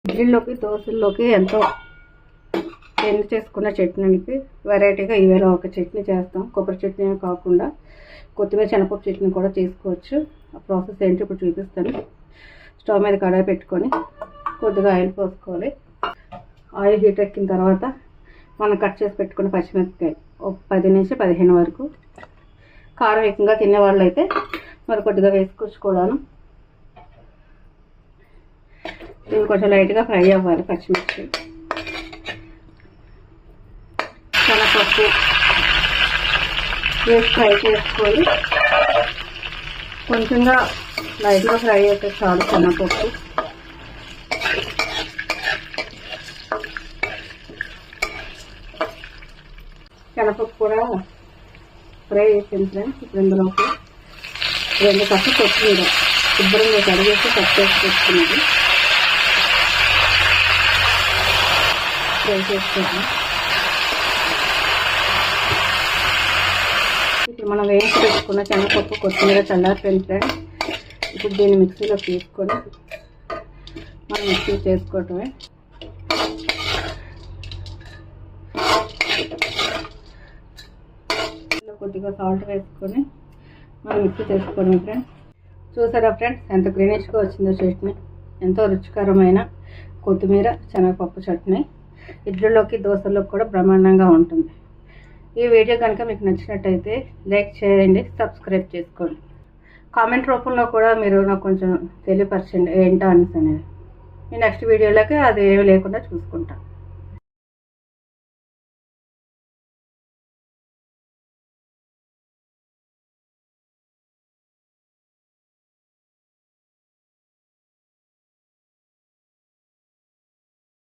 ఇడ్లీలోకి దోశల్లోకి ఎంతో ఎండు చేసుకున్న చట్నీకి వెరైటీగా ఈవేళ ఒక చట్నీ చేస్తాం. కొబ్బరి చట్నీ కాకుండా కొత్తిమీర శనగపప్పు చట్నీ కూడా చేసుకోవచ్చు. ఆ ప్రాసెస్ ఏంటో ఇప్పుడు చూపిస్తాను. స్టవ్ మీద కడాయి పెట్టుకొని కొద్దిగా ఆయిల్ పోసుకోవాలి. ఆయిల్ హీట్ ఎక్కిన తర్వాత మనం కట్ చేసి పెట్టుకున్న పచ్చిమిరపకాయ ఒక 10 నుంచి 15 వరకు, కారం ఎక్కువగా తినేవాళ్ళు అయితే మరి కొద్దిగా వేసుకొచ్చుకోవడం. ఇవి కొంచెం లైట్గా ఫ్రై అవ్వాలి. పచ్చిమిర్చి, శనగపప్పు వేసి ఫ్రై చేసుకొని కొంచెంగా లైట్గా ఫ్రై అయితే చాలు. శనగపప్పు కూడా ఫ్రై చేసిన ఫ్రెండ్స్. ఇప్పుడు ఇందులోకి 2 కప్పులు కొత్తిమీర శుభ్రంగా కడిగేసి కట్ చేసి పెట్టుకున్నది ఫ్రై చేసుకుంటాం. ఇప్పుడు మనం వేయించి పెట్టుకున్న శనగపప్పు కొత్తిమీర చల్లారిపోయింది ఫ్రెండ్స్. ఇప్పుడు దీన్ని మిక్సీలో తీసుకొని మనం మిక్సీ చేసుకోవటమే. కొద్దిగా సాల్ట్ వేసుకొని మనం మిక్సీ చేసుకోవడం ఫ్రెండ్స్. చూసారా ఫ్రెండ్స్ ఎంత గ్రీనిష్గా వచ్చిందో చట్నీ. ఎంతో రుచికరమైన కొత్తిమీర శనగపప్పు చట్నీ ఇడ్లీలోకి దోశల్లోకి కూడా బ్రహ్మాండంగా ఉంటుంది. ఈ వీడియో కనుక మీకు నచ్చినట్టయితే లైక్ చేయండి, సబ్స్క్రైబ్ చేసుకోండి. కామెంట్ రూపంలో కూడా మీరు నాకు కొంచెం తెలియపరచండి ఏంటో అనేసి అనేది. నేను నెక్స్ట్ వీడియోలోకి అది ఏమీ లేకుండా చూసుకుంటాను.